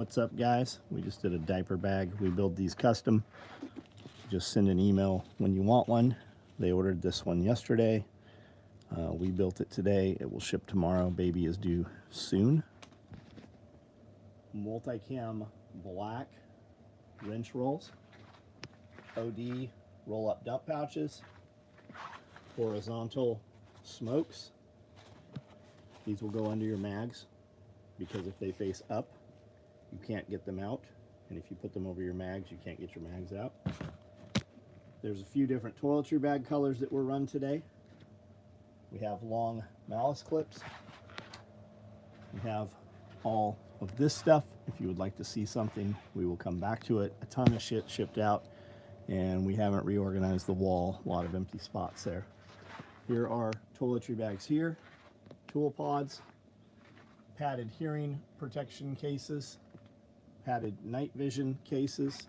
What's up, guys? We just did a diaper bag. We build these custom. Just send an email when you want one. They ordered this one yesterday. We built it today. It will ship tomorrow. Baby is due soon. Multicam black wrench rolls. OD roll-up dump pouches. Horizontal smokes. These will go under your mags because if they face up, you can't get them out, and if you put them over your mags, you can't get your mags out. There's a few different toiletry bag colors that were run today. We have long malice clips. We have all of this stuff. If you would like to see something, we will come back to it. A ton of shit shipped out, and we haven't reorganized the wall. A lot of empty spots there. Here are toiletry bags here, tool pods, padded hearing protection cases, padded night vision cases,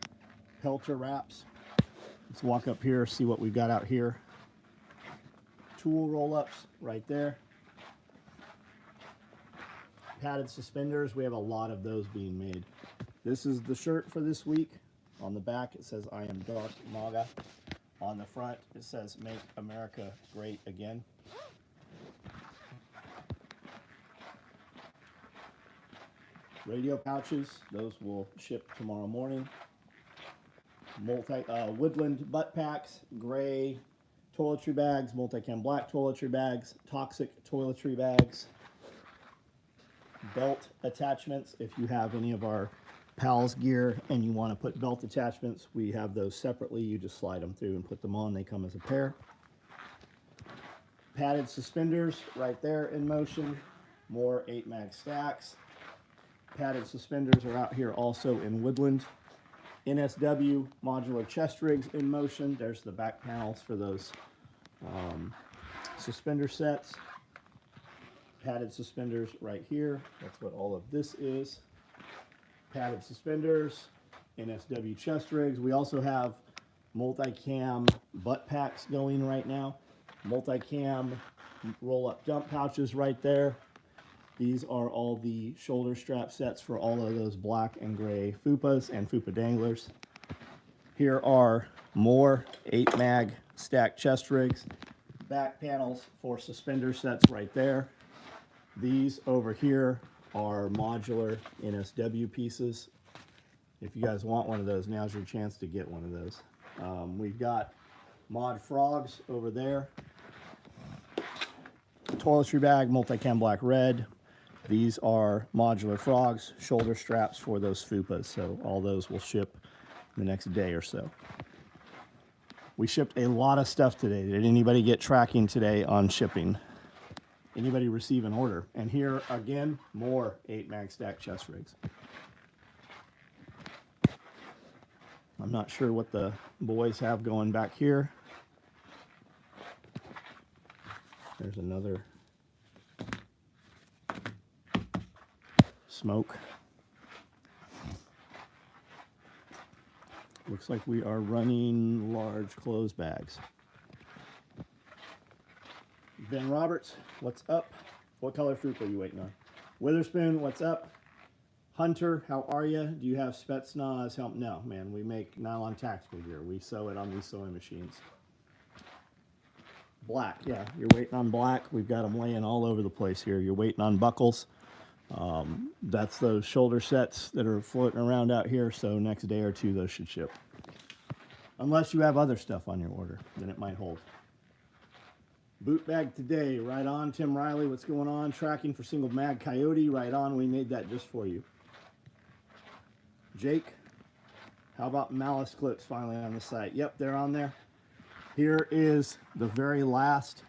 pelter wraps. Let's walk up here, see what we've got out here. Tool roll-ups right there. Padded suspenders, we have a lot of those being made. This is the shirt for this week. On the back it says I am dark MAGA. On the front it says Make America Great Again. Radio pouches, those will ship tomorrow morning. Woodland butt packs, gray toiletry bags, multicam black toiletry bags, toxic toiletry bags, belt attachments. If you have any of our PALS gear and you want to put belt attachments, we have those separately. You just slide them through and put them on. They come as a pair. Padded suspenders right there in motion. More 8-mag stacks. Padded suspenders are out here also in Woodland. NSW modular chest rigs in motion. There's the back panels for those suspender sets. Padded suspenders right here. That's what all of this is. Padded suspenders, NSW chest rigs. We also have multicam butt packs going right now. Multicam roll-up dump pouches right there. These are all the shoulder strap sets for all of those black and gray fupas and fupa danglers. Here are more 8-mag stacked chest rigs. Back panels for suspender sets right there. These over here are modular NSW pieces. If you guys want one of those, now's your chance to get one of those. We've got mod frogs over there. Toiletry bag, multicam black red. These are modular frogs, shoulder straps for those fupas, so all those will ship the next day or so. We shipped a lot of stuff today. Did anybody get tracking today on shipping? Anybody receive an order? And here again, more 8-mag stack chest rigs. I'm not sure what the boys have going back here. There's another smoke. Looks like we are running large clothes bags. Ben Roberts, what's up? What color fruit are you waiting on? Witherspoon, what's up? Hunter, how are you? Do you have Spetsnaz help? No, man, we make nylon tactical gear. We sew it on these sewing machines. Black, yeah, you're waiting on black. We've got them laying all over the place here. You're waiting on buckles. That's those shoulder sets that are floating around out here, so next day or two those should ship. Unless you have other stuff on your order, then it might hold. Boot bag today, right on. Tim Riley, what's going on? Tracking for single mag coyote, right on. We made that just for you. Jake, how about malice clips finally on the site? Yep, they're on there. Here is the very last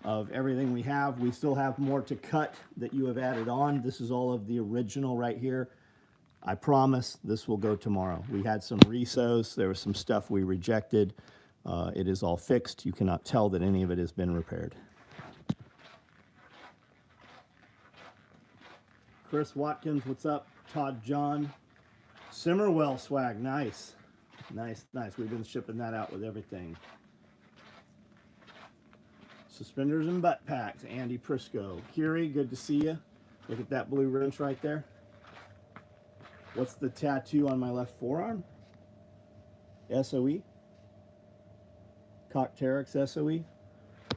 of everything we have. We still have more to cut that you have added on. This is all of the original right here. I promise this will go tomorrow. We had some resews. There was some stuff we rejected. It is all fixed. You cannot tell that any of it has been repaired. Chris Watkins, what's up? Todd John. Simmerwell swag, nice. Nice, nice. We've been shipping that out with everything. Suspenders and butt packs, Andy Prisco. Curie, good to see you. Look at that blue wrench right there. What's the tattoo on my left forearm? SOE. Cockteryx SOE.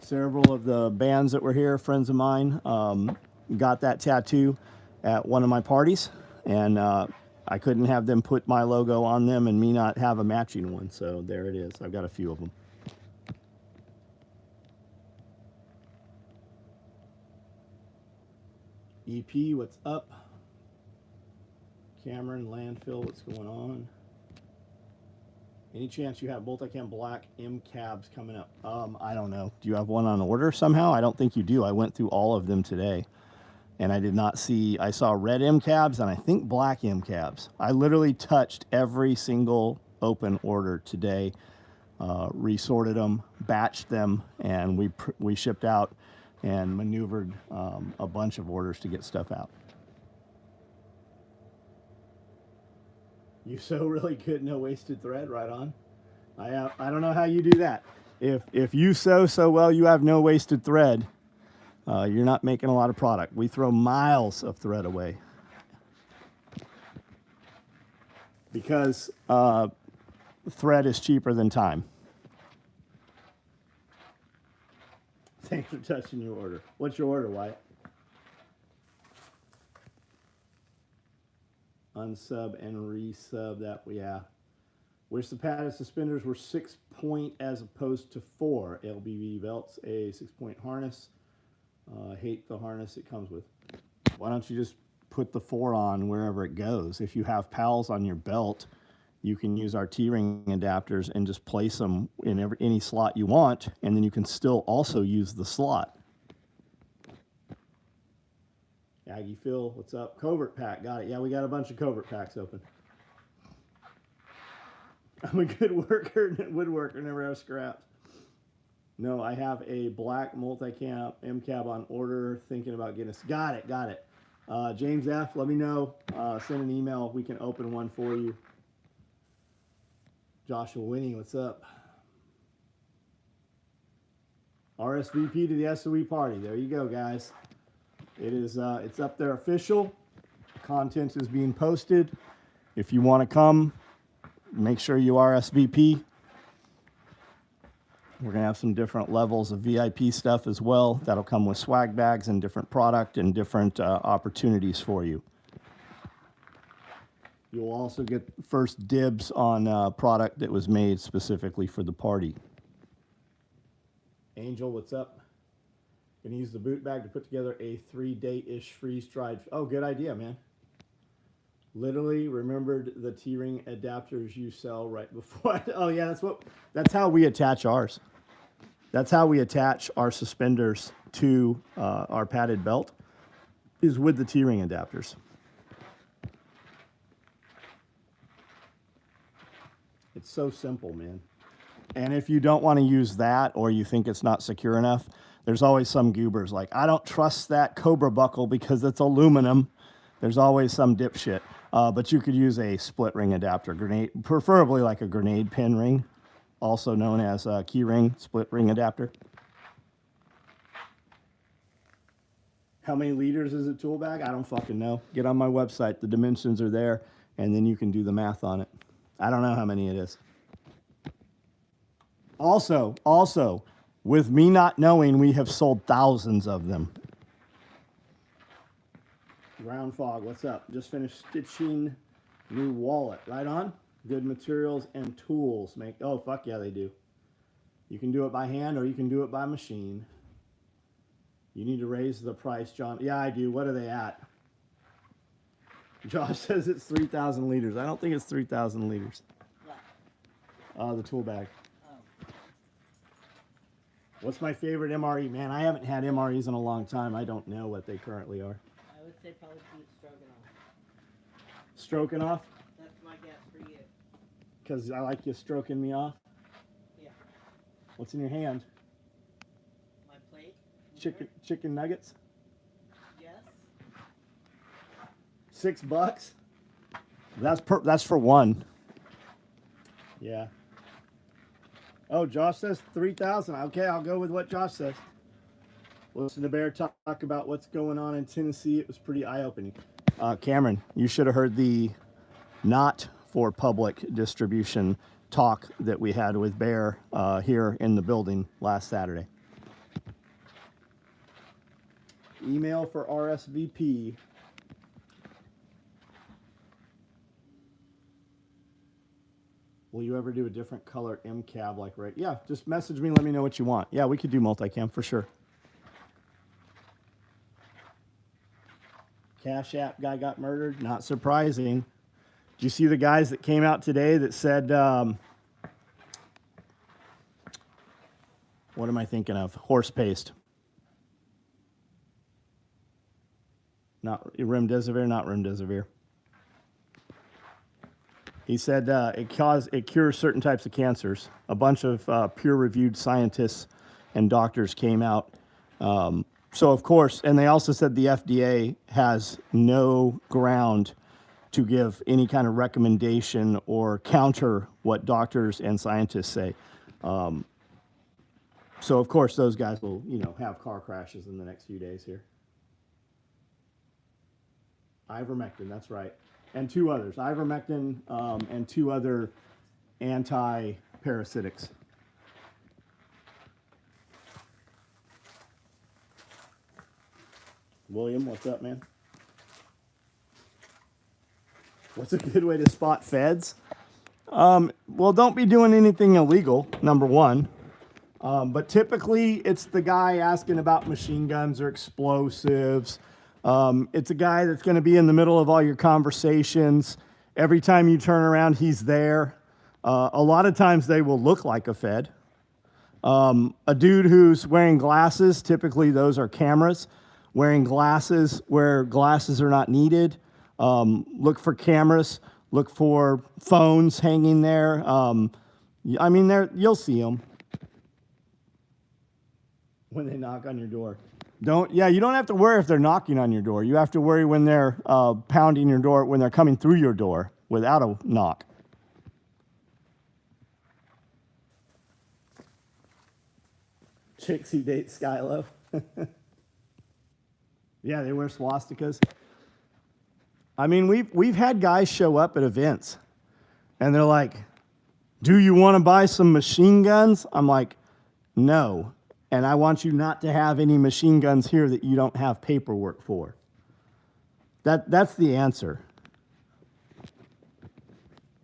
Several of the bands that were here, friends of mine, got that tattoo at one of my parties, and I couldn't have them put my logo on them and me not have a matching one, so there it is. I've got a few of them. EP, what's up? Cameron, landfill, what's going on? Any chance you have multicam black M cabs coming up? I don't know. Do you have one on order somehow? I don't think you do. I went through all of them today, and I did not see. I saw red M cabs and I think black M cabs. I literally touched every single open order today, resorted them, batched them, and we shipped out and maneuvered a bunch of orders to get stuff out. You sew really good, no wasted thread, right on. I don't know how you do that. If you sew so well you have no wasted thread, you're not making a lot of product. We throw miles of thread away because thread is cheaper than time. Thanks for touching your order. What's your order, Wyatt? Unsub and resub that, yeah. Wish the padded suspenders were 6-point as opposed to 4. LBB belts, a 6-point harness. Hate the harness it comes with. Why don't you just put the 4 on wherever it goes? If you have pals on your belt, you can use our T-ring adapters and just place them in any slot you want, and then you can still also use the slot. Aggie Phil, what's up? Covert pack, got it. Yeah, we got a bunch of covert packs open. I'm a good worker, woodworker, never have scraps. No, I have a black multicam M-cab on order, thinking about getting a... Got it. James F., let me know. Send an email. We can open one for you. Joshua Winnie, what's up? RSVP to the SOE party. There you go, guys. It is, it's up there official. Content is being posted. If you want to come, make sure you RSVP. We're going to have some different levels of VIP stuff as well. That'll come with swag bags and different product and different opportunities for you. You'll also get first dibs on product that was made specifically for the party. Angel, what's up? Gonna use the boot bag to put together a 3-day-ish freeze-dried. Oh, good idea, man. Literally remembered the T-ring adapters you sell right before. Oh yeah, that's how we attach ours. That's how we attach our suspenders to our padded belt, is with the T-ring adapters. It's so simple, man. And if you don't want to use that, or you think it's not secure enough, there's always some goobers like, I don't trust that Cobra buckle because it's aluminum. There's always some dipshit. But you could use a split ring adapter, preferably like a grenade pin ring, also known as a key ring, split ring adapter. How many liters is a tool bag? I don't fucking know. Get on my website. The dimensions are there, and then you can do the math on it. I don't know how many it is. Also, with me not knowing, we have sold thousands of them. Ground Fog, what's up? Just finished stitching new wallet. Right on? Good materials and tools make... Oh, fuck yeah, they do. You can do it by hand or you can do it by machine. You need to raise the price, John. Yeah, I do. What are they at? Josh says it's 3,000 liters. I don't think it's 3,000 liters. What? The tool bag. What's my favorite MRE? Man, I haven't had MREs in a long time. I don't know what they currently are. I would say probably beef stroganoff. Stroking off? That's my guess for you. Because I like you stroking me off? Yeah. What's in your hand? My plate. Chicken nuggets? Yes. $6? That's for one. Yeah. Oh, Josh says 3,000. Okay, I'll go with what Josh says. Listen to Bear talk about what's going on in Tennessee. It was pretty eye-opening. Cameron, you should have heard the not for public distribution talk that we had with Bear here in the building last Saturday. Email for RSVP. Will you ever do a different color MCAB like right? Yeah, just message me, let me know what you want. Yeah, we could do multicam for sure. Cash App guy got murdered. Not surprising. Do you see the guys that came out today that said, what am I thinking of? Horse paste. Not remdesivir, not remdesivir. He said it cures certain types of cancers. A bunch of peer-reviewed scientists and doctors came out. So of course, and they also said the FDA has no ground to give any kind of recommendation or counter what doctors and scientists say. So of course, those guys will, have car crashes in the next few days here. Ivermectin, that's right. And two others, ivermectin and two other anti-parasitics. William, what's up, man? What's a good way to spot feds? Well, don't be doing anything illegal, number one. But typically, it's the guy asking about machine guns or explosives. It's a guy that's going to be in the middle of all your conversations. Every time you turn around, he's there. A lot of times, they will look like a fed. A dude who's wearing glasses, typically those are cameras. Wearing glasses where glasses are not needed. Look for cameras. Look for phones hanging there. You'll see them when they knock on your door. You don't have to worry if they're knocking on your door. You have to worry when they're pounding your door, when they're coming through your door without a knock. Chicks who date Skylo. Yeah, they wear swastikas. We've had guys show up at events, and they're like, "Do you want to buy some machine guns?" I'm like, "No, and I want you not to have any machine guns here that you don't have paperwork for." That's the answer.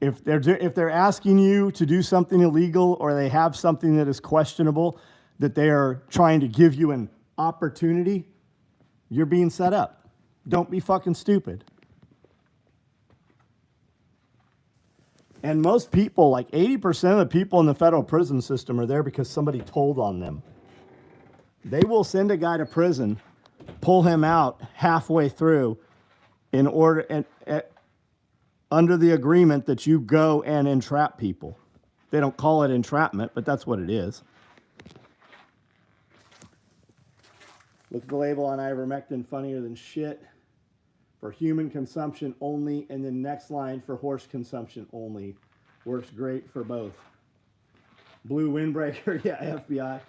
If they're asking you to do something illegal or they have something that is questionable, that they are trying to give you an opportunity, you're being set up. Don't be fucking stupid. And most people, like 80% of the people in the federal prison system are there because somebody told on them. They will send a guy to prison, pull him out halfway through in order and under the agreement that you go and entrap people. They don't call it entrapment, but that's what it is. Look at the label on ivermectin, funnier than shit. For human consumption only, and then next line for horse consumption only. Works great for both. Blue windbreaker, yeah, FBI.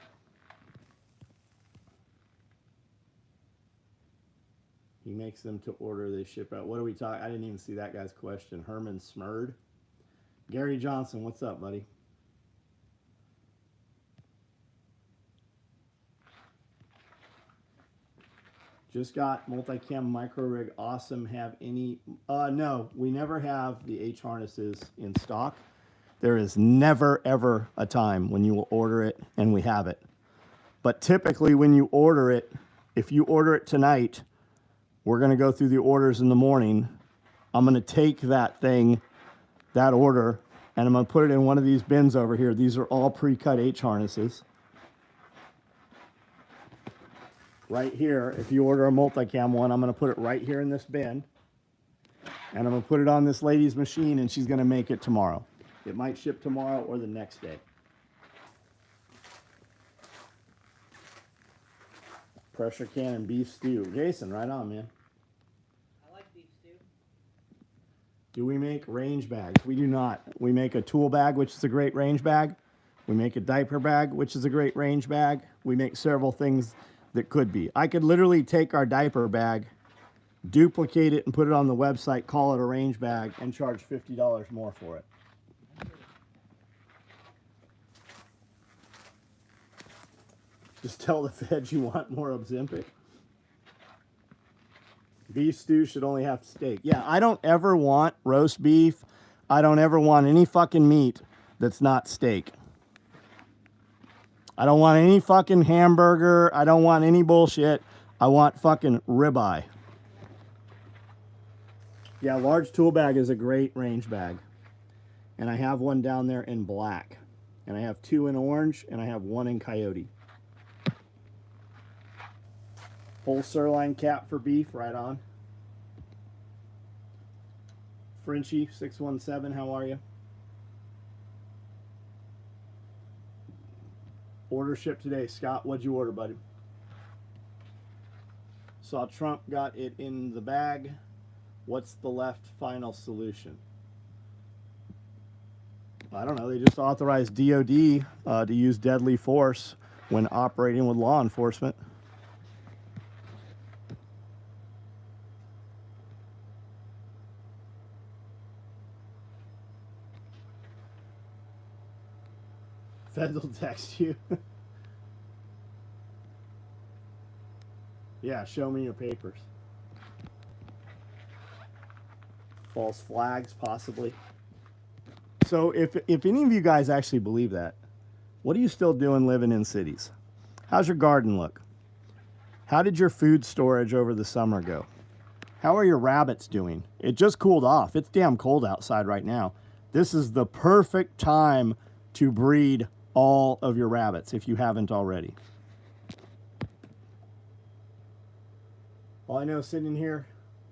He makes them to order, they ship out. What are we talking? I didn't even see that guy's question. Herman Smurd. Gary Johnson, what's up, buddy? Just got multicam micro rig. Awesome. Have any? No, we never have the H harnesses in stock. There is never, ever a time when you will order it and we have it. But typically when you order it, if you order it tonight, we're going to go through the orders in the morning. I'm going to take that thing, that order, and I'm going to put it in one of these bins over here. These are all pre-cut H harnesses. Right here, if you order a multicam one, I'm going to put it right here in this bin. And I'm going to put it on this lady's machine, and she's going to make it tomorrow. It might ship tomorrow or the next day. Pressure cannon beef stew. Jason, right on, man. I like beef stew. Do we make range bags? We do not. We make a tool bag, which is a great range bag. We make a diaper bag, which is a great range bag. We make several things that could be. I could literally take our diaper bag duplicate it and put it on the website, call it a range bag, and charge $50 more for it. Just tell the feds you want more Ozempic. Beef stew should only have steak. Yeah, I don't ever want roast beef. I don't ever want any fucking meat that's not steak. I don't want any fucking hamburger. I don't want any bullshit. I want fucking ribeye. Yeah, large tool bag is a great range bag. And I have one down there in black. And I have 2 in orange, and I have 1 in coyote. Whole sirloin cap for beef, right on. Frenchie 617, how are you? Order shipped today. Scott, what'd you order, buddy? Saw Trump got it in the bag. What's the left final solution? I don't know. They just authorized DOD to use deadly force when operating with law enforcement. Feds will text you. Yeah, show me your papers. False flags, possibly. So if any of you guys actually believe that, what are you still doing living in cities? How's your garden look? How did your food storage over the summer go? How are your rabbits doing? It just cooled off. It's damn cold outside right now. This is the perfect time to breed all of your rabbits if you haven't already. All I know, sitting here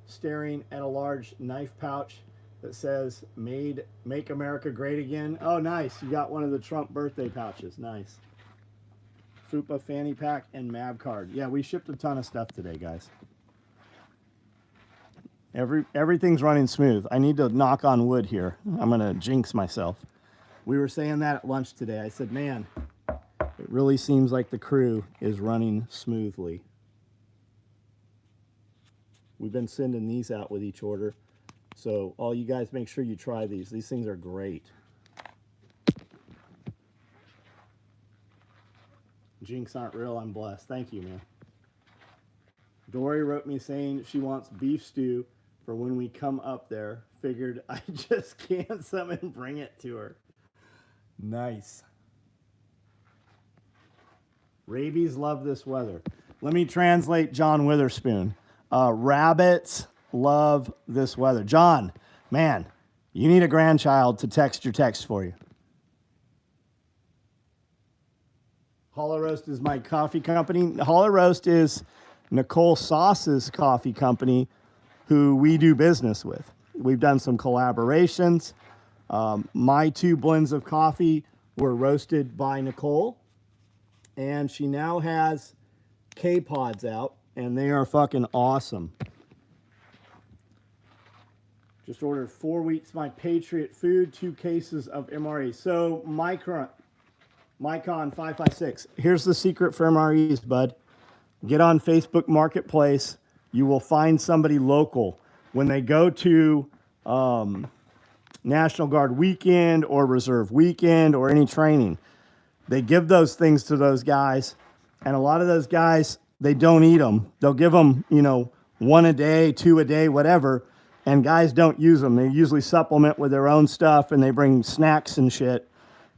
staring at a large knife pouch that says Make America Great Again. Oh, nice. You got one of the Trump birthday pouches. Nice. Fupa fanny pack and MAB card. Yeah, we shipped a ton of stuff today, guys. Everything's running smooth. I need to knock on wood here. I'm going to jinx myself. We were saying that at lunch today. I said, man, it really seems like the crew is running smoothly. We've been sending these out with each order. So all you guys, make sure you try these. These things are great. Jinx aren't real. I'm blessed. Thank you, man. Dory wrote me saying she wants beef stew for when we come up there. Figured I just can some and bring it to her. Nice. Rabies love this weather. Let me translate John Witherspoon. Rabbits love this weather. John, man, you need a grandchild to text your text for you. Hollow Roast is my coffee company. Hollow Roast is Nicole Sauce's coffee company who we do business with. We've done some collaborations. My 2 blends of coffee were roasted by Nicole, and she now has K-Pods out, and they are fucking awesome. Just ordered 4 weeks my Patriot food, 2 cases of MRE. So Micron 556. Here's the secret for MREs, bud. Get on Facebook Marketplace. You will find somebody local. When they go to National Guard weekend or Reserve weekend or any training, they give those things to those guys. And a lot of those guys, they don't eat them. They'll give them, 1 a day, 2 a day, whatever. And guys don't use them. They usually supplement with their own stuff, and they bring snacks and shit.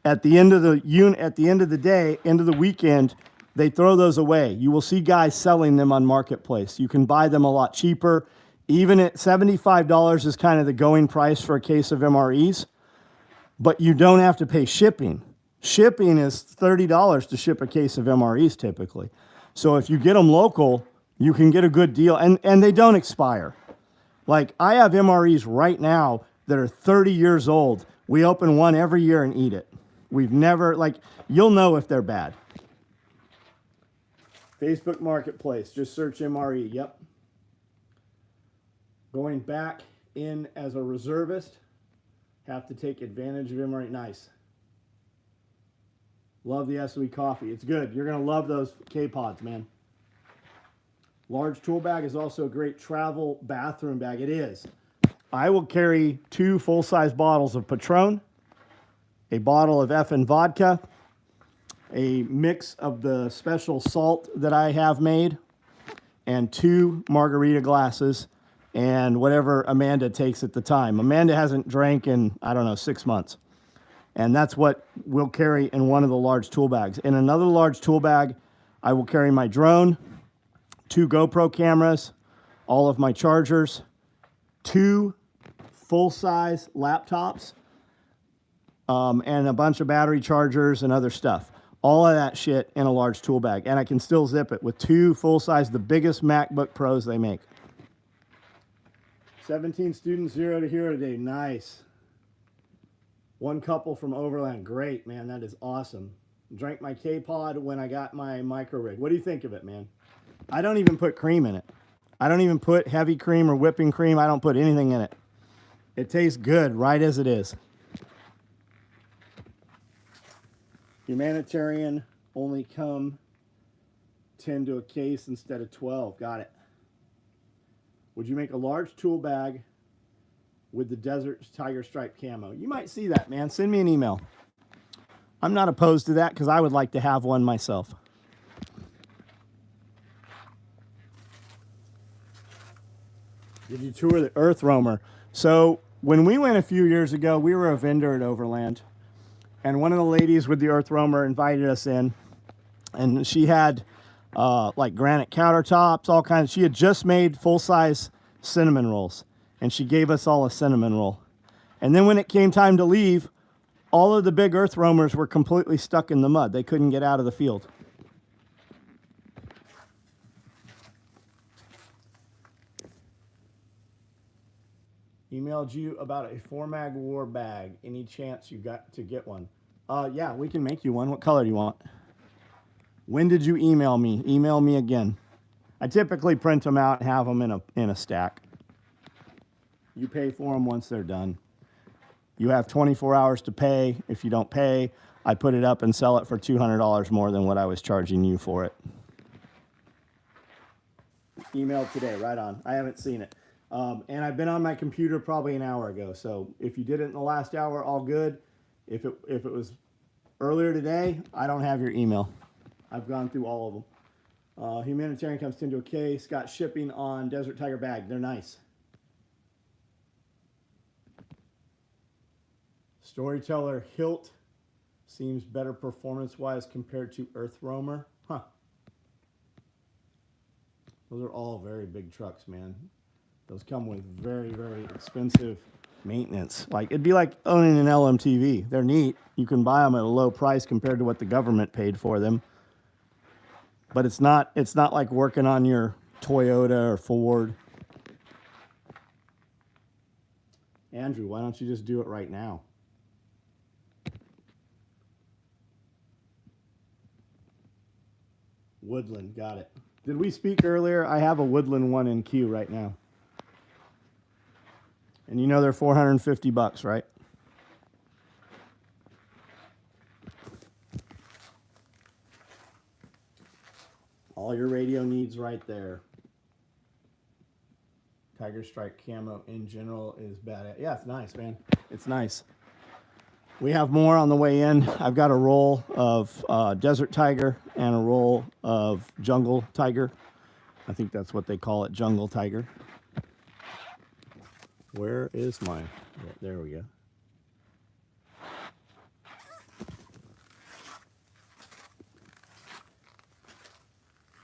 At the end of the day, end of the weekend, they throw those away. You will see guys selling them on Marketplace. You can buy them a lot cheaper. Even at $75 is kind of the going price for a case of MREs. But you don't have to pay shipping. Shipping is $30 to ship a case of MREs typically. So if you get them local, you can get a good deal. And they don't expire. Like, I have MREs right now that are 30 years old. We open one every year and eat it. We've never, you'll know if they're bad. Facebook Marketplace, just search MRE, yep. Going back in as a reservist, have to take advantage of MRE, nice. Love the SOE coffee, it's good. You're gonna love those K-Pods, man. Large tool bag is also a great travel bathroom bag. It is. I will carry 2 full-size bottles of Patron, a bottle of effing vodka, a mix of the special salt that I have made, and 2 margarita glasses, and whatever Amanda takes at the time. Amanda hasn't drank in, I don't know, 6 months. And that's what we'll carry in one of the large tool bags. In another large tool bag, I will carry my drone, 2 GoPro cameras, all of my chargers, 2 full-size laptops, and a bunch of battery chargers and other stuff. All of that shit in a large tool bag. And I can still zip it with 2 full-size, the biggest MacBook Pros they make. 17 students, 0 to hero today. Nice. 1 couple from Overland. Great, man. That is awesome. Drank my K-Pod when I got my micro rig. What do you think of it, man? I don't even put cream in it. I don't even put heavy cream or whipping cream. I don't put anything in it. It tastes good right as it is. Humanitarian only come 10 to a case instead of 12. Got it. Would you make a large tool bag with the Desert Tiger Stripe camo? You might see that, man. Send me an email. I'm not opposed to that because I would like to have one myself. Did you tour the Earth Roamer? So when we went a few years ago, we were a vendor at Overland. And one of the ladies with the Earth Roamer invited us in, and she had like granite countertops, all kinds. She had just made full-size cinnamon rolls, and she gave us all a cinnamon roll. And then when it came time to leave, all of the big Earth Roamers were completely stuck in the mud. They couldn't get out of the field. Emailed you about a 4-mag war bag. Any chance you got to get one? Yeah, we can make you one. What color do you want? When did you email me? Email me again. I typically print them out and have them in a stack. You pay for them once they're done. You have 24 hours to pay. If you don't pay, I put it up and sell it for $200 more than what I was charging you for it. Emailed today, right on. I haven't seen it. And I've been on my computer probably an hour ago. So if you did it in the last hour, all good. If it was earlier today, I don't have your email. I've gone through all of them. Humanitarian comes 10 to a case. Got shipping on Desert Tiger bag. They're nice. Storyteller Hilt seems better performance-wise compared to Earth Roamer. Huh. Those are all very big trucks, man. Those come with very, very expensive maintenance. Like, it'd be like owning an LMTV. They're neat. You can buy them at a low price compared to what the government paid for them. But it's not like working on your Toyota or Ford. Andrew, why don't you just do it right now? Woodland, got it. Did we speak earlier? I have a Woodland one in queue right now. And you know they're $450, right? All your radio needs right there. Tiger Stripe camo in general is bad. Yeah, it's nice, man. It's nice. We have more on the way in. I've got a roll of Desert Tiger and a roll of Jungle Tiger. I think that's what they call it, Jungle Tiger. Where is mine? Yeah, there we go.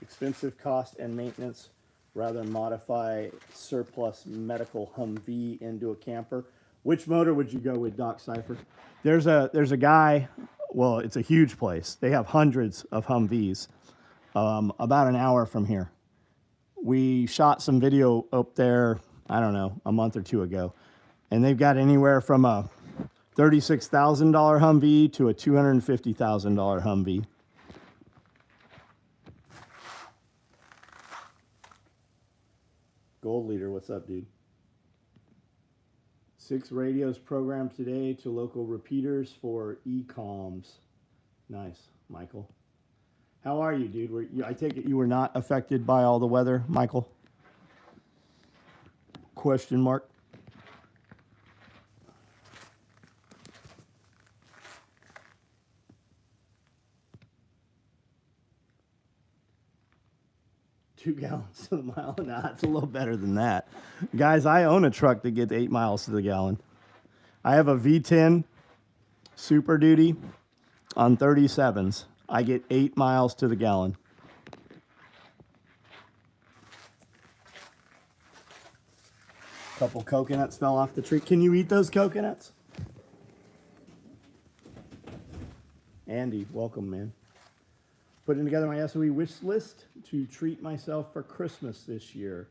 Expensive cost and maintenance. Rather modify surplus medical Humvee into a camper. Which motor would you go with, Doc Cypher? There's a guy, well, it's a huge place. They have hundreds of Humvees about an hour from here. We shot some video up there, I don't know, a month or two ago. And they've got anywhere from a $36,000 Humvee to a $250,000 Humvee. Gold Leader, what's up, dude? 6 radios programmed today to local repeaters for e-coms. Nice, Michael. How are you, dude? I take it you were not affected by all the weather, Michael? Question mark. Two gallons to the mile. Nah, it's a little better than that. Guys, I own a truck that gets 8 miles to the gallon. I have a V10 Super Duty on 37s. I get 8 miles to the gallon. Couple coconuts fell off the tree. Can you eat those coconuts? Andy, welcome, man. Putting together my SOE wish list to treat myself for Christmas this year.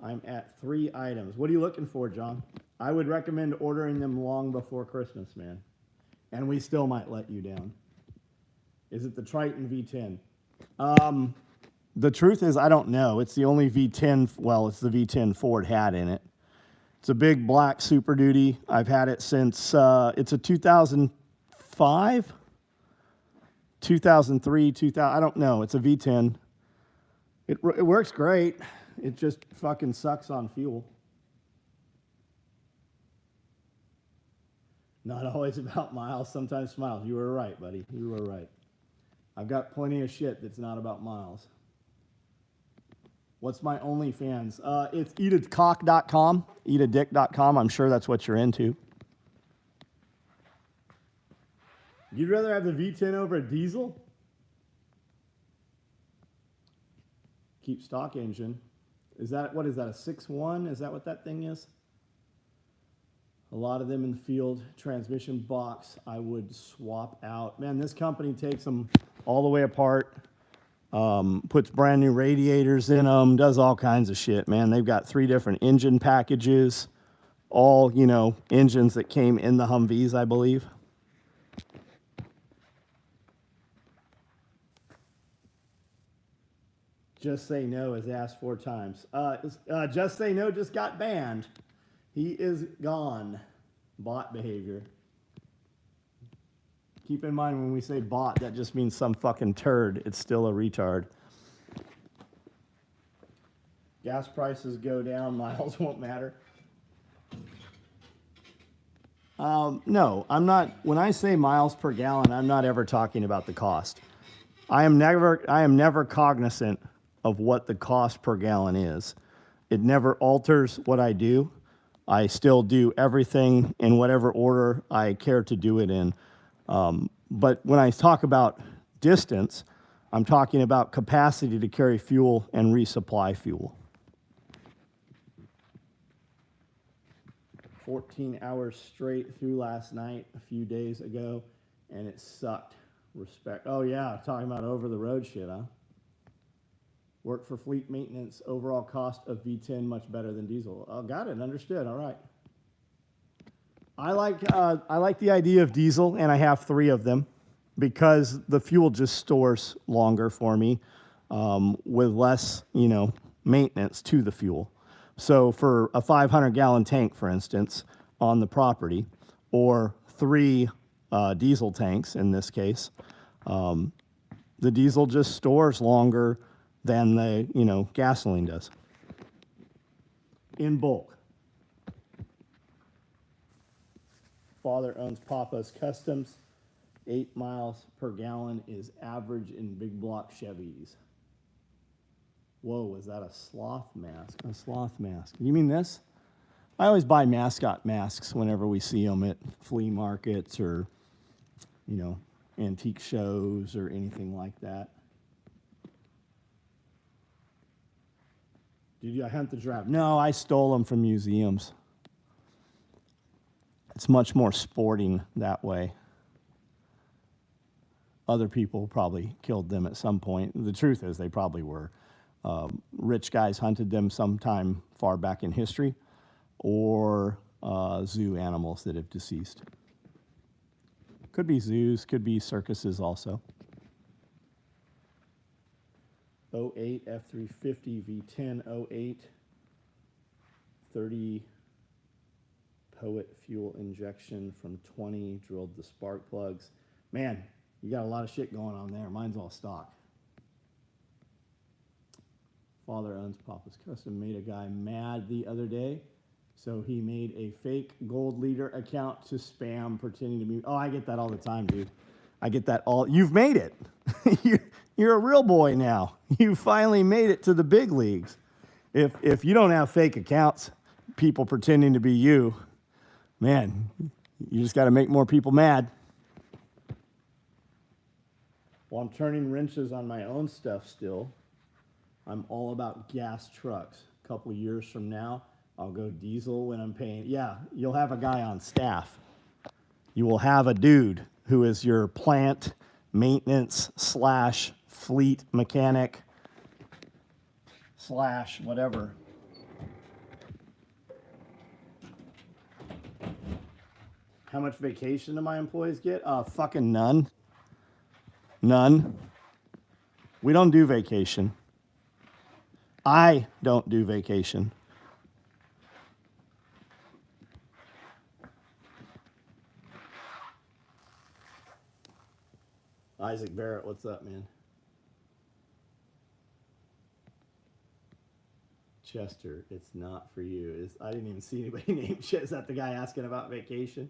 I'm at 3 items. What are you looking for, John? I would recommend ordering them long before Christmas, man. And we still might let you down. Is it the Triton V10? The truth is, I don't know. It's the only V10, well, it's the V10 Ford had in it. It's a big black Super Duty. I've had it since, it's a 2005? 2003, 2000, I don't know. It's a V10. It works great. It just fucking sucks on fuel. Not always about miles, sometimes miles. You were right, buddy. You were right. I've got plenty of shit that's not about miles. What's my OnlyFans? It's eatacock.com, eatadick.com. I'm sure that's what you're into. You'd rather have the V10 over a diesel? Keep stock engine. Is that, what is that, a 6.1? Is that what that thing is? A lot of them in the field. Transmission box, I would swap out. Man, this company takes them all the way apart, puts brand new radiators in them, does all kinds of shit, man. They've got 3 different engine packages, all, you know, engines that came in the Humvees, I believe. Just Say No is asked 4 times. Just Say No just got banned. He is gone. Bot behavior. Keep in mind when we say bot, that just means some fucking turd. It's still a retard. Gas prices go down, miles won't matter. No, I'm not. When I say miles per gallon, I'm not ever talking about the cost. I am never cognizant of what the cost per gallon is. It never alters what I do. I still do everything in whatever order I care to do it in. But when I talk about distance, I'm talking about capacity to carry fuel and resupply fuel. 14 hours straight through last night, a few days ago, and it sucked. Respect. Oh yeah, talking about over the road shit, huh? Work for fleet maintenance. Overall cost of V10 much better than diesel. Oh, got it. Understood. All right. I like the idea of diesel, and I have 3 of them because the fuel just stores longer for me with less, you know, maintenance to the fuel. So for a 500-gallon tank, for instance, on the property, or 3 diesel tanks in this case, the diesel just stores longer than the, you know, gasoline does in bulk. Father owns Papa's Customs. 8 miles per gallon is average in big block Chevys. Whoa, was that a sloth mask? A sloth mask. You mean this? I always buy mascot masks whenever we see them at flea markets or, you know, antique shows or anything like that. Did I hunt the giraffe? No, I stole them from museums. It's much more sporting that way. Other people probably killed them at some point. The truth is they probably were. Rich guys hunted them sometime far back in history, or zoo animals that have deceased. Could be zoos, could be circuses also. 08 F350 V10 08 30 Poet fuel injection from 20, drilled the spark plugs. Man, you got a lot of shit going on there. Mine's all stock. Father owns Papa's Custom made a guy mad the other day. So he made a fake gold leader account to spam pretending to be. Oh, I get that all the time, dude. I get that all. You've made it. You're a real boy now. You finally made it to the big leagues. If you don't have fake accounts, people pretending to be you, man, you just got to make more people mad. While I'm turning wrenches on my own stuff still, I'm all about gas trucks. A couple of years from now, I'll go diesel when I'm paying. Yeah, you'll have a guy on staff. You will have a dude who is your plant maintenance / fleet mechanic / whatever. How much vacation do my employees get? Fucking none. None. We don't do vacation. I don't do vacation. Isaac Barrett, what's up, man? Chester, it's not for you. I didn't even see anybody named Chester. Is that the guy asking about vacation?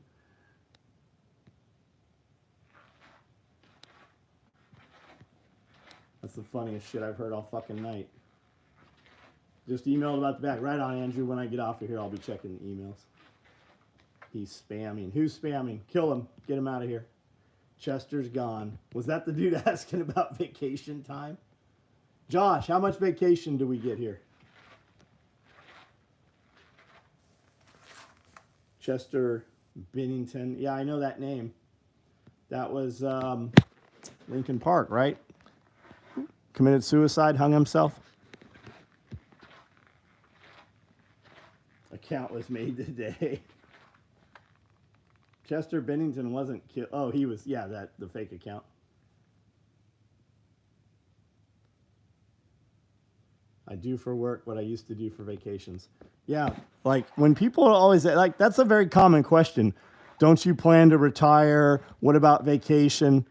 That's the funniest shit I've heard all fucking night. Just emailed about the back. Right on, Andrew. When I get off of here, I'll be checking the emails. He's spamming. Who's spamming? Kill him. Get him out of here. Chester's gone. Was that the dude asking about vacation time? Josh, how much vacation do we get here? Chester Bennington. Yeah, I know that name. That was Lincoln Park, right? Committed suicide, hung himself. Account was made today. Chester Bennington wasn't killed. Oh, he was. Yeah, the fake account. I do for work what I used to do for vacations. Yeah, like when people are always like, that's a very common question. Don't you plan to retire? What about vacation?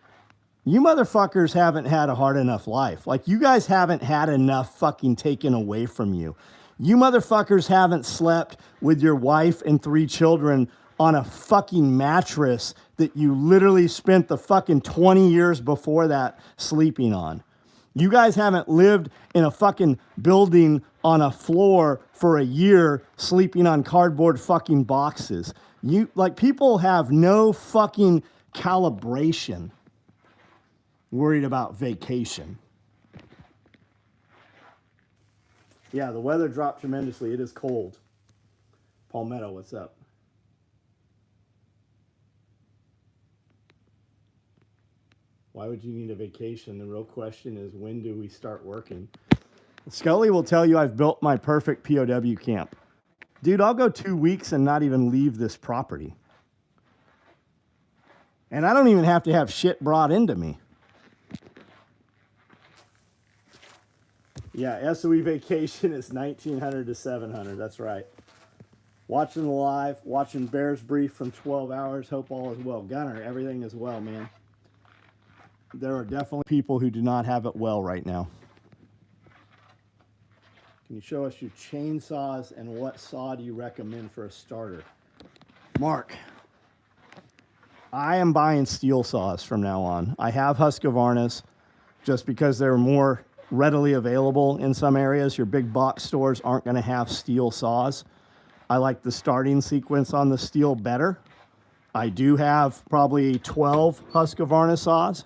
You motherfuckers haven't had a hard enough life. Like, you guys haven't had enough fucking taken away from you. You motherfuckers haven't slept with your wife and 3 children on a fucking mattress that you literally spent the fucking 20 years before that sleeping on. You guys haven't lived in a fucking building on a floor for a year sleeping on cardboard fucking boxes. People have no fucking calibration worried about vacation. Yeah, the weather dropped tremendously. It is cold. Palmetto, what's up? Why would you need a vacation? The real question is, when do we start working? Scully will tell you I've built my perfect POW camp. Dude, I'll go 2 weeks and not even leave this property. And I don't even have to have shit brought into me. Yeah, SOE vacation is 1900 to 700. That's right. Watching the live, watching Bears Brief from 12 hours. Hope all is well. Gunner, everything is well, man. There are definitely people who do not have it well right now. Can you show us your chainsaws and what saw do you recommend for a starter? Mark, I am buying steel saws from now on. I have Husqvarna's just because they're more readily available in some areas. Your big box stores aren't going to have steel saws. I like the starting sequence on the steel better. I do have probably 12 Husqvarna saws.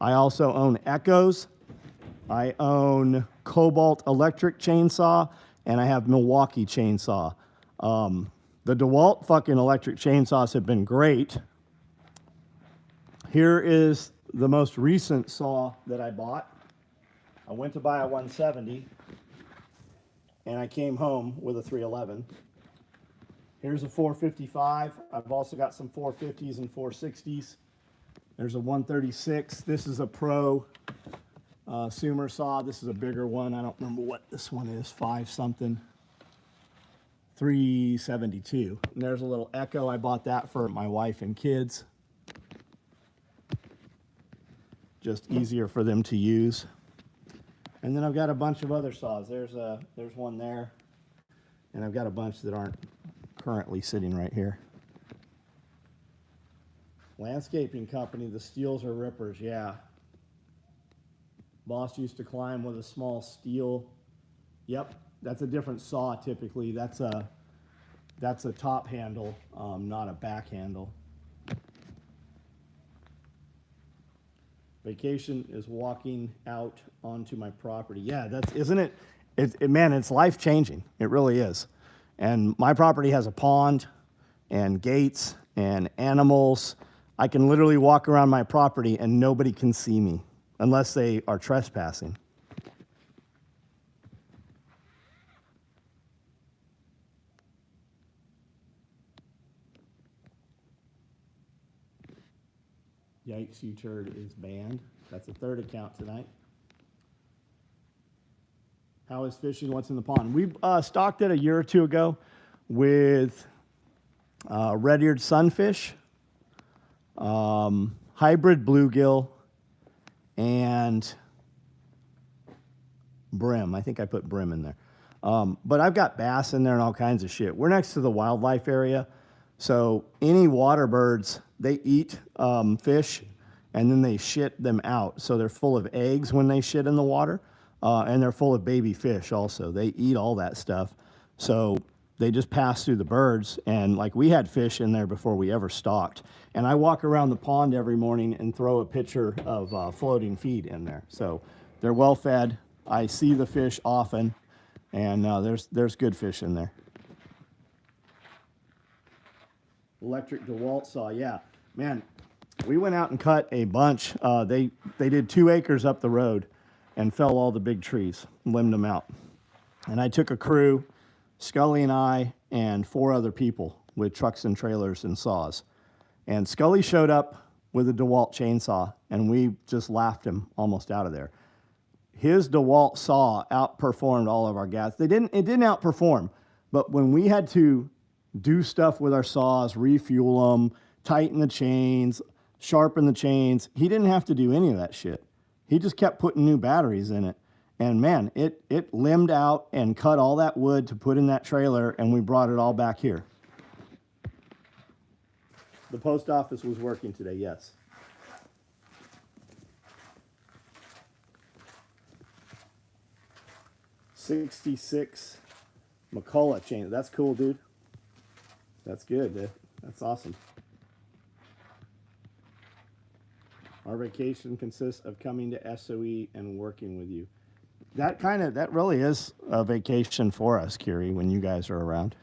I also own Echoes. I own Cobalt electric chainsaw, and I have Milwaukee chainsaw. The DeWalt fucking electric chainsaws have been great. Here is the most recent saw that I bought. I went to buy a 170, and I came home with a 311. Here's a 455. I've also got some 450s and 460s. There's a 136. This is a Pro Sumer saw. This is a bigger one. I don't remember what this one is, 5 something. 372. And there's a little Echo. I bought that for my wife and kids. Just easier for them to use. And then I've got a bunch of other saws. There's one there, and I've got a bunch that aren't currently sitting right here. Landscaping company, the steels are rippers, yeah. Boss used to climb with a small steel. Yep, that's a different saw typically. That's a top handle, not a back handle. Vacation is walking out onto my property. Yeah, that's, isn't it? Man, it's life changing. It really is. And my property has a pond and gates and animals. I can literally walk around my property and nobody can see me unless they are trespassing. Yikes, you turd is banned. That's a third account tonight. How is fishing? What's in the pond? We stocked it a year or two ago with red-eared sunfish, hybrid bluegill, and brim. I think I put brim in there. But I've got bass in there and all kinds of shit. We're next to the wildlife area, so any water birds, they eat fish and then they shit them out. So they're full of eggs when they shit in the water, and they're full of baby fish also. They eat all that stuff. So they just pass through the birds, and like we had fish in there before we ever stocked. And I walk around the pond every morning and throw a pitcher of floating feed in there. So they're well fed. I see the fish often, and there's good fish in there. Electric DeWalt saw, yeah. Man, we went out and cut a bunch. They did 2 acres up the road and fell all the big trees, limbed them out. And I took a crew, Scully and I, and 4 other people with trucks and trailers and saws. And Scully showed up with a DeWalt chainsaw, and we just laughed him almost out of there. His DeWalt saw outperformed all of our gas. It didn't outperform, but when we had to do stuff with our saws, refuel them, tighten the chains, sharpen the chains, he didn't have to do any of that shit. He just kept putting new batteries in it. And man, it limbed out and cut all that wood to put in that trailer, and we brought it all back here. The post office was working today, yes. '66 McCullough chain. That's cool, dude. That's good, dude. That's awesome. Our vacation consists of coming to SOE and working with you. That really is a vacation for us, Kiri, when you guys are around.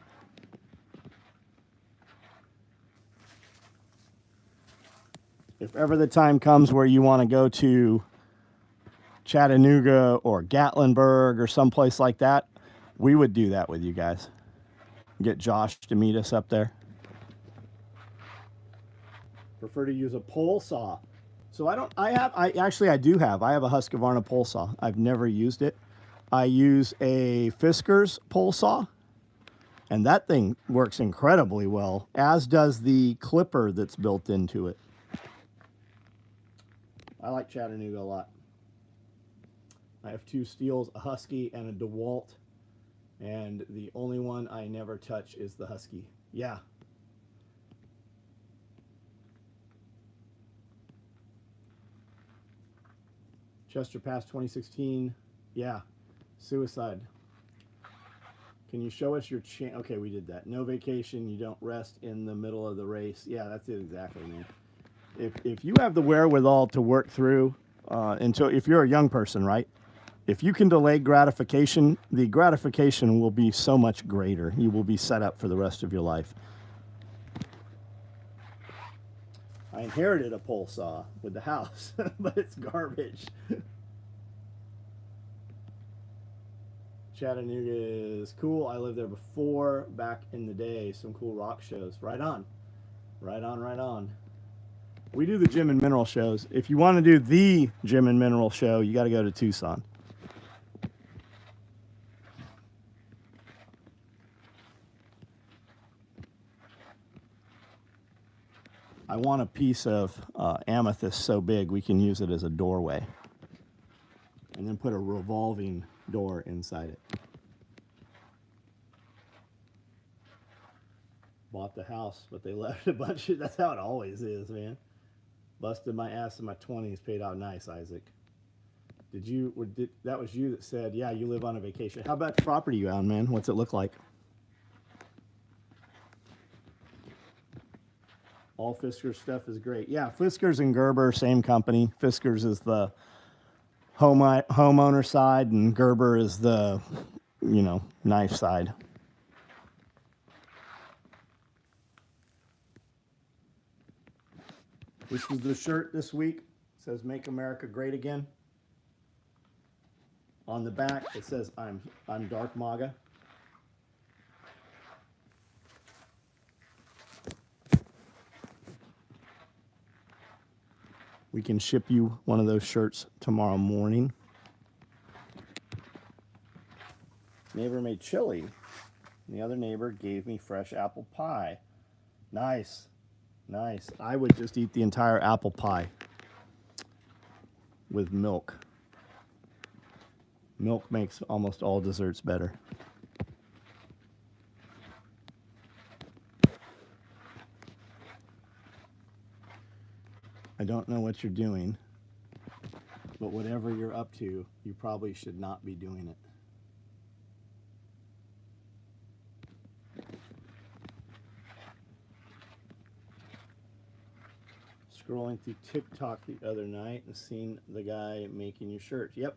If ever the time comes where you want to go to Chattanooga or Gatlinburg or someplace like that, we would do that with you guys. Get Josh to meet us up there. Prefer to use a pole saw. So I do have a Husqvarna pole saw. I've never used it. I use a Fiskars pole saw, and that thing works incredibly well, as does the clipper that's built into it. I like Chattanooga a lot. I have 2 Steels, a Husky and a DeWalt, and the only one I never touch is the Husky. Yeah. Chester Pass 2016. Yeah. Suicide. Can you show us your okay, we did that. No vacation, you don't rest in the middle of the race. Yeah, that's it exactly, man. If you have the wherewithal to work through until, if you're a young person, right? If you can delay gratification, the gratification will be so much greater. You will be set up for the rest of your life. I inherited a pole saw with the house, but it's garbage. Chattanooga is cool. I lived there before, back in the day. Some cool rock shows. Right on. Right on, right on. We do the Gem and Mineral shows. If you want to do the Gem and Mineral show, you got to go to Tucson. I want a piece of amethyst so big we can use it as a doorway. and then put a revolving door inside it. Bought the house, but they left a bunch of, that's how it always is, man. Busted my ass in my 20s, paid out nice, Isaac. That was you that said, yeah, you live on a vacation. How about the property you own, man? What's it look like? All Fisker's stuff is great. Yeah, Fisker's and Gerber, same company. Fisker's is the homeowner side, and Gerber is the, knife side. This is the shirt this week. It says "Make America Great Again." On the back, it says I'm Dark MAGA. We can ship you one of those shirts tomorrow morning. Neighbor made chili. And the other neighbor gave me fresh apple pie. Nice. Nice. I would just eat the entire apple pie with milk. Milk makes almost all desserts better. I don't know what you're doing, but whatever you're up to, you probably should not be doing it. Scrolling through TikTok the other night and seen the guy making your shirt. Yep,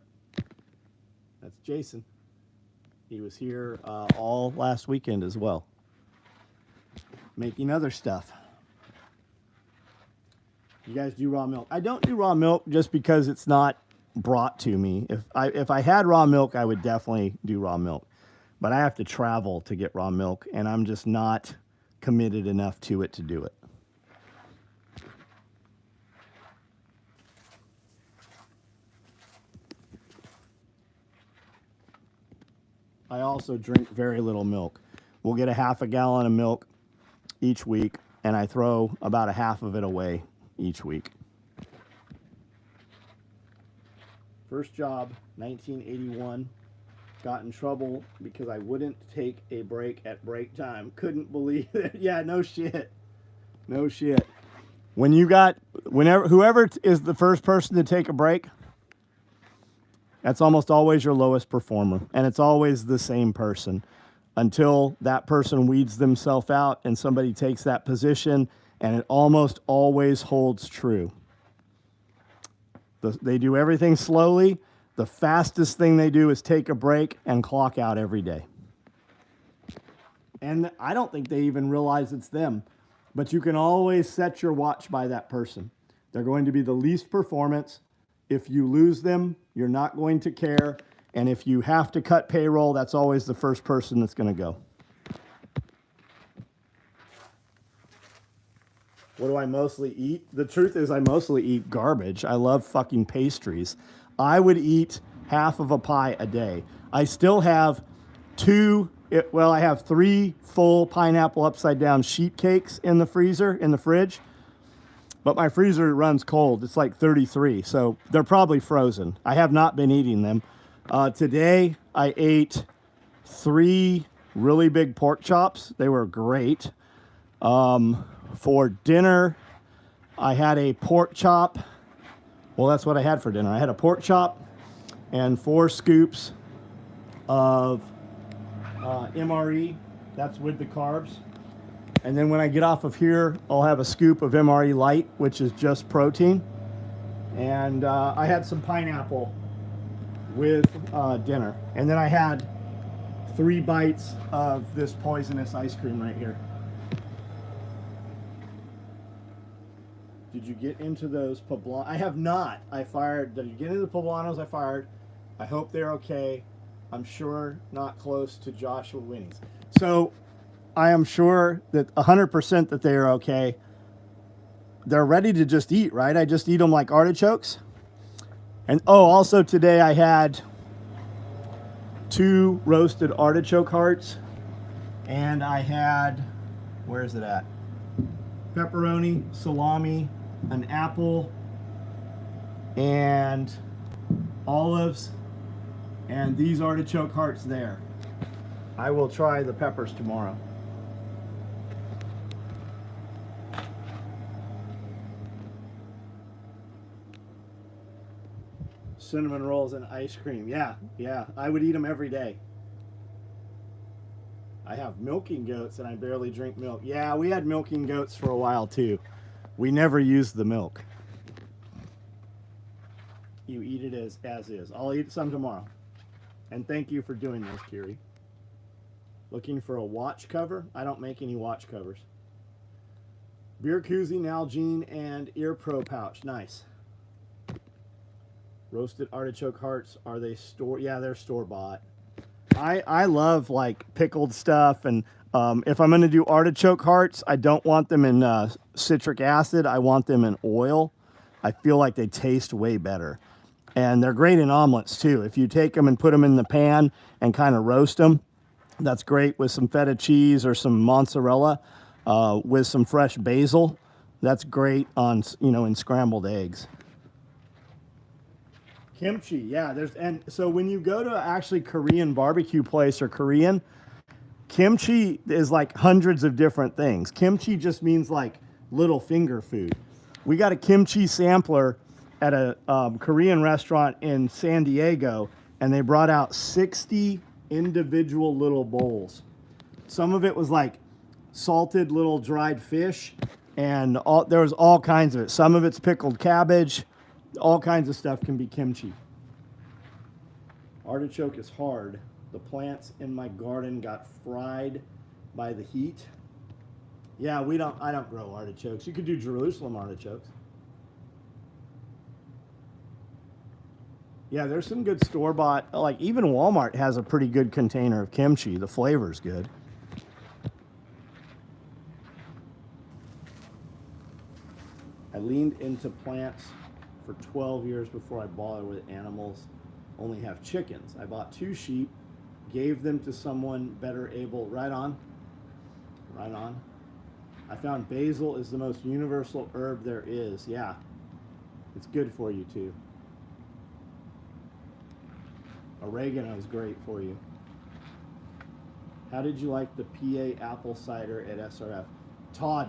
that's Jason. He was here all last weekend as well, making other stuff. You guys do raw milk? I don't do raw milk just because it's not brought to me. If I had raw milk, I would definitely do raw milk. But I have to travel to get raw milk, and I'm just not committed enough to it to do it. I also drink very little milk. We'll get a half a gallon of milk each week, and I throw about a half of it away each week. First job, 1981. Got in trouble because I wouldn't take a break at break time. Couldn't believe it. Yeah, no shit. No shit. Whoever is the first person to take a break, that's almost always your lowest performer. And it's always the same person until that person weeds themselves out and somebody takes that position, and it almost always holds true. They do everything slowly. The fastest thing they do is take a break and clock out every day. And I don't think they even realize it's them. But you can always set your watch by that person. They're going to be the least performance. If you lose them, you're not going to care. And if you have to cut payroll, that's always the first person that's going to go. What do I mostly eat? The truth is I mostly eat garbage. I love fucking pastries. I would eat half of a pie a day. I still have I have 3 full pineapple upside down sheet cakes in the freezer, in the fridge. But my freezer runs cold. It's like 33, so they're probably frozen. I have not been eating them. Today, I ate 3 really big pork chops. They were great. For dinner, I had a pork chop. Well, that's what I had for dinner. I had a pork chop and 4 scoops of MRE. That's with the carbs. And then when I get off of here, I'll have a scoop of MRE Light, which is just protein. And I had some pineapple with dinner. And then I had 3 bites of this poisonous ice cream right here. Did you get into those poblanos? I have not. Did you get into the poblanos I fired? I hope they're okay. I'm sure not close to Joshua Winnie's. So I am sure that 100% that they are okay. They're ready to just eat, right? I just eat them like artichokes. And also today I had 2 roasted artichoke hearts. And I had, where is it at? Pepperoni, salami, an apple, and olives, and these artichoke hearts there. I will try the peppers tomorrow. Cinnamon rolls and ice cream. Yeah, I would eat them every day. I have milking goats and I barely drink milk. Yeah, we had milking goats for a while too. We never used the milk. You eat it as is. I'll eat some tomorrow. And thank you for doing this, Kiri. Looking for a watch cover? I don't make any watch covers. Beer koozie, Nalgene, and ear pro pouch. Nice. Roasted artichoke hearts. Are they store? Yeah, they're store bought. I love like pickled stuff, and if I'm going to do artichoke hearts, I don't want them in citric acid. I want them in oil. I feel like they taste way better. And they're great in omelets too. If you take them and put them in the pan and kind of roast them, that's great with some feta cheese or some mozzarella with some fresh basil. That's great on, in scrambled eggs. Kimchi, yeah. And so when you go to actually Korean barbecue place or Korean, kimchi is like hundreds of different things. Kimchi just means like little finger food. We got a kimchi sampler at a Korean restaurant in San Diego, and they brought out 60 individual little bowls. Some of it was like salted little dried fish, and there was all kinds of it. Some of it's pickled cabbage. All kinds of stuff can be kimchi. Artichoke is hard. The plants in my garden got fried by the heat. Yeah, I don't grow artichokes. You could do Jerusalem artichokes. Yeah, there's some good store-bought, like even Walmart has a pretty good container of kimchi. The flavor's good. I leaned into plants for 12 years before I bothered with animals. Only have chickens. I bought 2 sheep, gave them to someone better able. Right on. I found basil is the most universal herb there is. Yeah, it's good for you too. Oregano is great for you. How did you like the PA apple cider at SRF? Todd,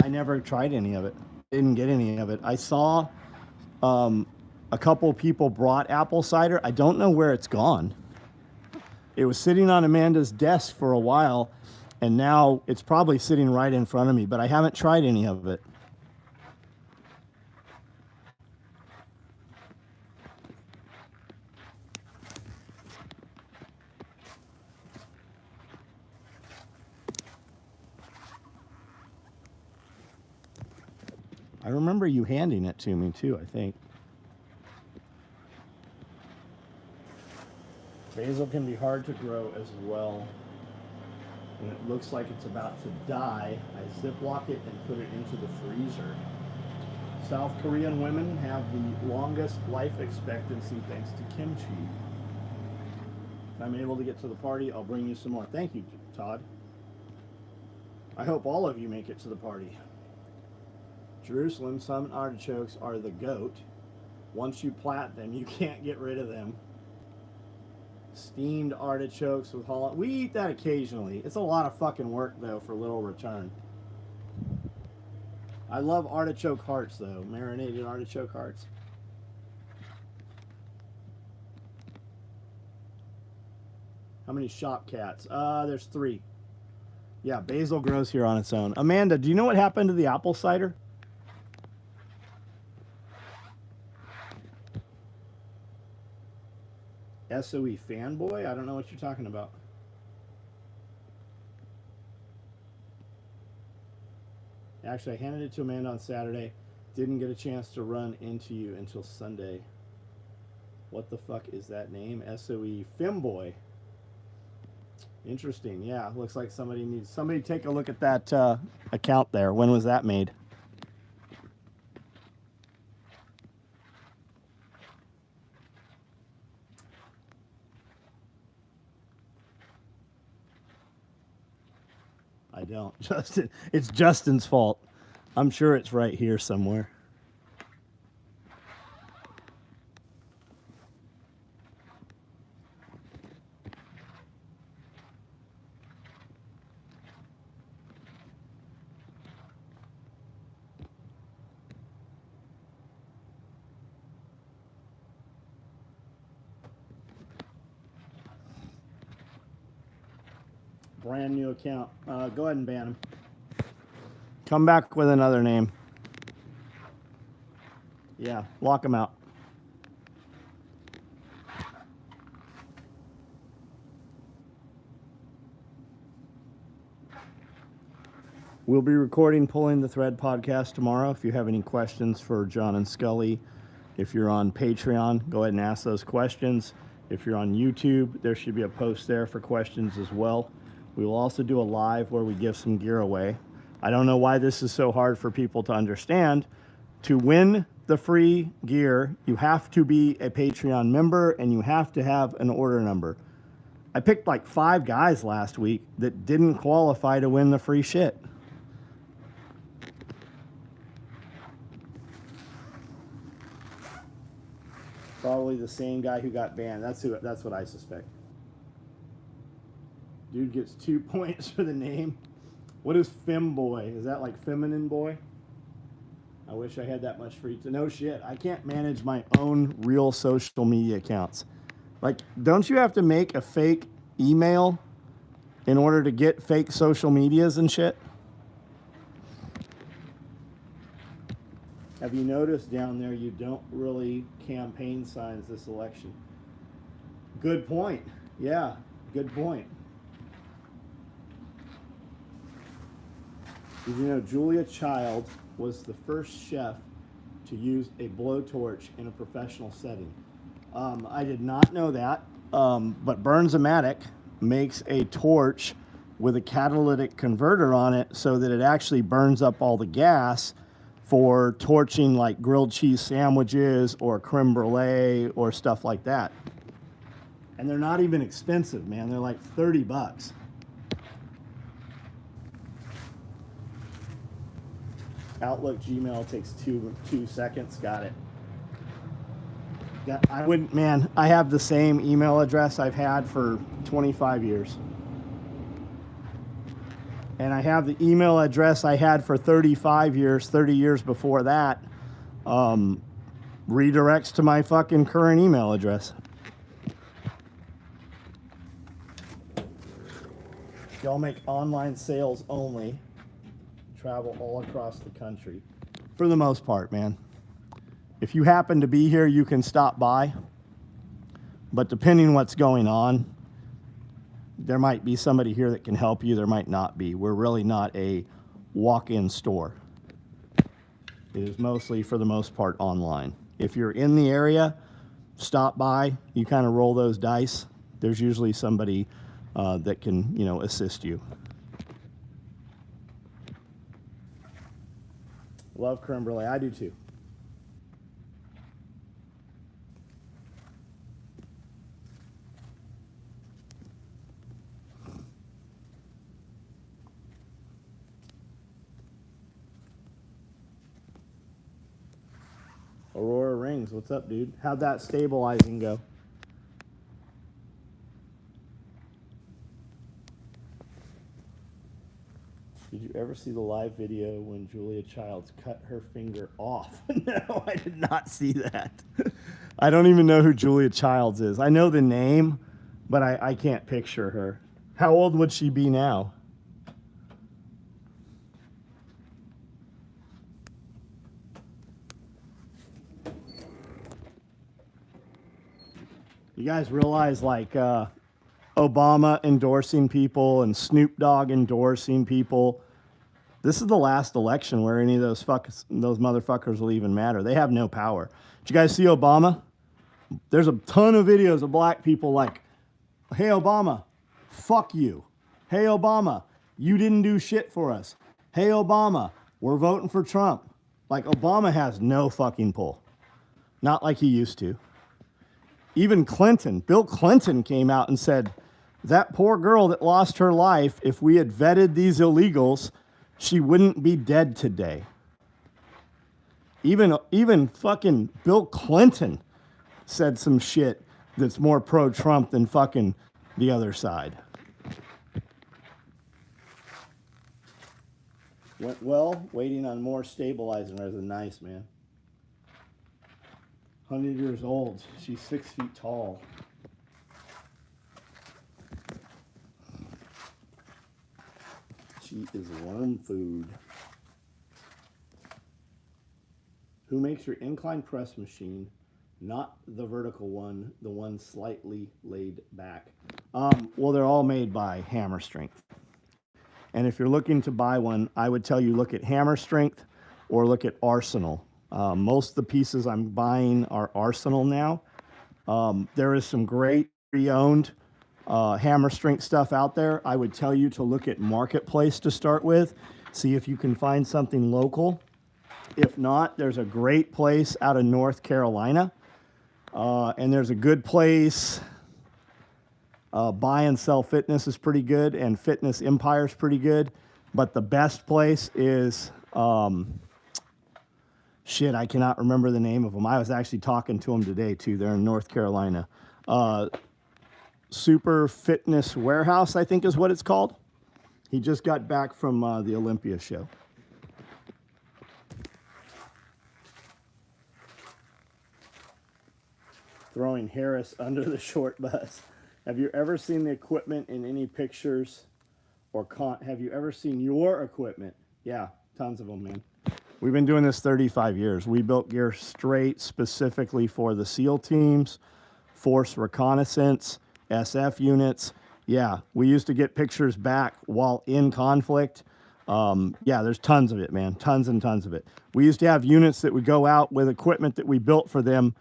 I never tried any of it. Didn't get any of it. I saw a couple people brought apple cider. I don't know where it's gone. It was sitting on Amanda's desk for a while, and now it's probably sitting right in front of me, but I haven't tried any of it. I remember you handing it to me too, I think. Basil can be hard to grow as well. When it looks like it's about to die, I ziplock it and put it into the freezer. South Korean women have the longest life expectancy thanks to kimchi. If I'm able to get to the party, I'll bring you some more. Thank you, Todd. I hope all of you make it to the party. Jerusalem, some artichokes are the goat. Once you plant them, you can't get rid of them. Steamed artichokes with Holland. We eat that occasionally. It's a lot of fucking work, though, for little return. I love artichoke hearts, though. Marinated artichoke hearts. How many shop cats? There's 3. Yeah, basil grows here on its own. Amanda, do you know what happened to the apple cider? SOE fanboy? I don't know what you're talking about. Actually, I handed it to Amanda on Saturday. Didn't get a chance to run into you until Sunday. What the fuck is that name? SOE femboy. Interesting. Yeah, looks like somebody take a look at that account there. When was that made? I don't. Justin, it's Justin's fault. I'm sure it's right here somewhere. Brand new account. Go ahead and ban him. Come back with another name. Yeah, lock him out. We'll be recording Pulling the Thread podcast tomorrow. If you have any questions for John and Scully, if you're on Patreon, go ahead and ask those questions. If you're on YouTube, there should be a post there for questions as well. We will also do a live where we give some gear away. I don't know why this is so hard for people to understand. To win the free gear, you have to be a Patreon member and you have to have an order number. I picked like 5 guys last week that didn't qualify to win the free shit. Probably the same guy who got banned. That's what I suspect. Dude gets 2 points for the name. What is femboy? Is that like feminine boy? I wish I had that much free to no shit. I can't manage my own real social media accounts. Like, don't you have to make a fake email in order to get fake social medias and shit? Have you noticed down there you don't really campaign signs this election? Good point. Yeah, good point. Did you know Julia Child was the first chef to use a blowtorch in a professional setting? I did not know that, but Burns-O-Matic makes a torch with a catalytic converter on it so that it actually burns up all the gas for torching like grilled cheese sandwiches or creme brulee or stuff like that. And they're not even expensive, man. They're like $30. Outlook Gmail takes two seconds. Got it. I wouldn't, man. I have the same email address I've had for 25 years. And I have the email address I had for 35 years, 30 years before that, redirects to my fucking current email address. Y'all make online sales only. Travel all across the country. For the most part, man. If you happen to be here, you can stop by. But depending what's going on, there might be somebody here that can help you. There might not be. We're really not a walk-in store. It is mostly, for the most part, online. If you're in the area, stop by. You kind of roll those dice. There's usually somebody that can, assist you. Love creme brulee. I do too. Aurora Rings, what's up, dude? How'd that stabilizing go? Did you ever see the live video when Julia Childs cut her finger off? No, I did not see that. I don't even know who Julia Childs is. I know the name, but I can't picture her. How old would she be now? You guys realize, like, Obama endorsing people and Snoop Dogg endorsing people. This is the last election where any of those motherfuckers will even matter. They have no power. Did you guys see Obama? There's a ton of videos of black people like, hey, Obama, fuck you. Hey, Obama, you didn't do shit for us. Hey, Obama, we're voting for Trump. Like, Obama has no fucking pull. Not like he used to. Even Clinton, Bill Clinton came out and said, that poor girl that lost her life, if we had vetted these illegals, she wouldn't be dead today. Even fucking Bill Clinton said some shit that's more pro-Trump than fucking the other side. Went well, waiting on more stabilizing resin. Nice, man. 100 years old. She's 6 feet tall. She is worm food. Who makes your incline press machine? Not the vertical one, the one slightly laid back. Well, they're all made by Hammer Strength. And if you're looking to buy one, I would tell you look at Hammer Strength or look at Arsenal. Most of the pieces I'm buying are Arsenal now. There is some great pre-owned Hammer Strength stuff out there. I would tell you to look at Marketplace to start with. See if you can find something local. If not, there's a great place out of North Carolina. And there's a good place. Buy and Sell Fitness is pretty good, and Fitness Empire is pretty good. But the best place is, shit, I cannot remember the name of them. I was actually talking to them today, too. They're in North Carolina. Super Fitness Warehouse, I think is what it's called. He just got back from the Olympia show. Throwing Harris under the short bus. Have you ever seen the equipment in any pictures or have you ever seen your equipment? Yeah, tons of them, man. We've been doing this 35 years. We built gear straight specifically for the SEAL teams, force reconnaissance, SF units. Yeah, we used to get pictures back while in conflict. Yeah, there's tons of it, man. Tons and tons of it. We used to have units that would go out with equipment that we built for them,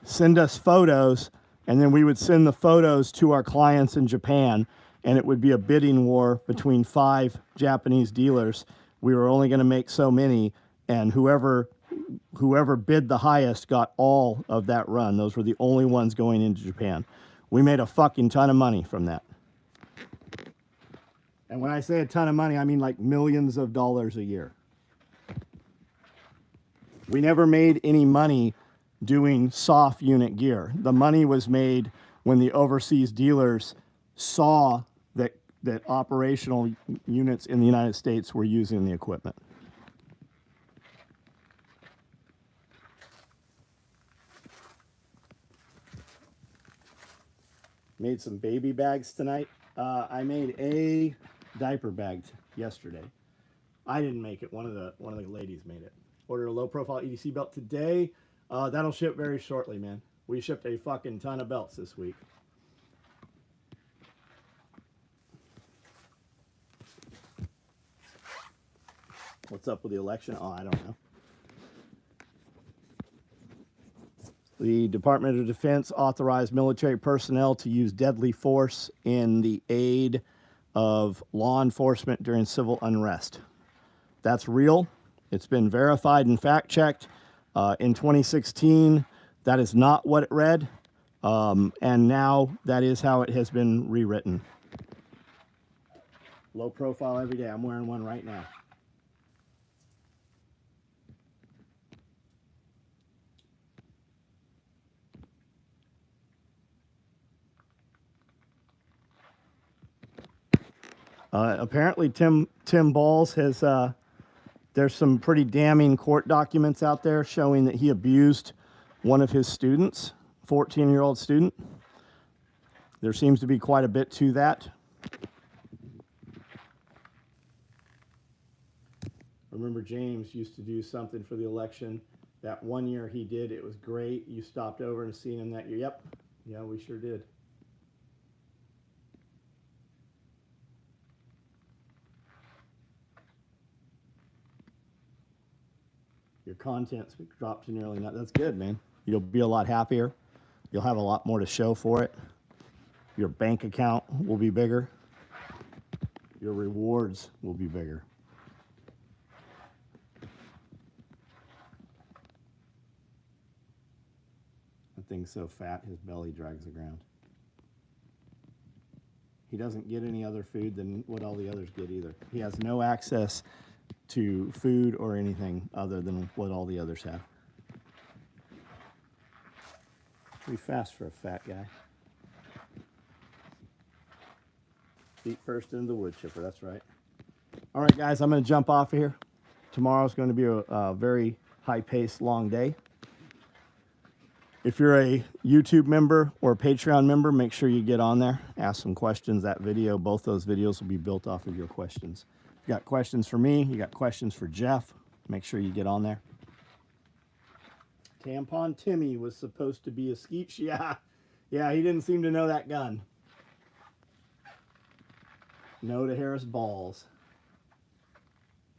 send us photos, and then we would send the photos to our clients in Japan, and it would be a bidding war between 5 Japanese dealers. We were only going to make so many, and whoever bid the highest got all of that run. Those were the only ones going into Japan. We made a fucking ton of money from that. And when I say a ton of money, I mean like millions of dollars a year. We never made any money doing soft unit gear. The money was made when the overseas dealers saw that operational units in the United States were using the equipment. Made some baby bags tonight. I made a diaper bag yesterday. I didn't make it. One of the ladies made it. Ordered a low profile EDC belt today. That'll ship very shortly, man. We shipped a fucking ton of belts this week. What's up with the election? Oh, I don't know. The Department of Defense authorized military personnel to use deadly force in the aid of law enforcement during civil unrest. That's real. It's been verified and fact-checked. In 2016, that is not what it read, and now that is how it has been rewritten. Low profile every day. I'm wearing one right now. Apparently, Tim Balls has... there's some pretty damning court documents out there showing that he abused one of his students, 14-year-old student. There seems to be quite a bit to that. Remember, James used to do something for the election. That one year he did, it was great. You stopped over and seen him that year. Yep. Yeah, we sure did. Your content's dropped to nearly nothing. That's good, man. You'll be a lot happier. You'll have a lot more to show for it. Your bank account will be bigger. Your rewards will be bigger. That thing's so fat, his belly drags the ground. He doesn't get any other food than what all the others get either. He has no access to food or anything other than what all the others have. Pretty fast for a fat guy. Feet first into the wood chipper, that's right. All right, guys, I'm going to jump off of here. Tomorrow's going to be a very high-paced, long day. If you're a YouTube member or a Patreon member, make sure you get on there. Ask some questions. That video, both those videos will be built off of your questions. If You got questions for me? You got questions for Jeff? Make sure you get on there. Tampon Timmy was supposed to be a skeet. Yeah, he didn't seem to know that gun. No to Harris balls.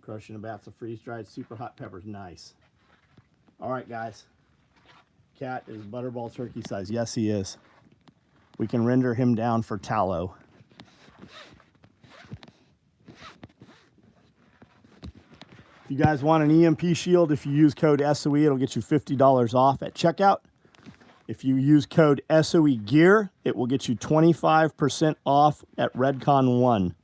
Crushing a batch of freeze-dried super hot peppers. Nice. All right, guys. Cat is butterball turkey size. Yes, he is. We can render him down for tallow. If you guys want an EMP shield, if you use code SOE, it'll get you $50 off at checkout. If you use code SOE Gear, it will get you 25% off at Redcon 1.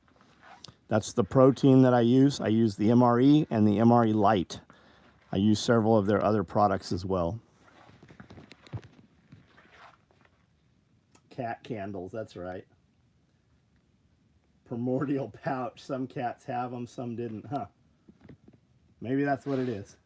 That's the protein that I use. I use the MRE and the MRE Lite. I use several of their other products as well. Cat candles, that's right. Primordial pouch. Some cats have them, some didn't, huh? Maybe that's what it is.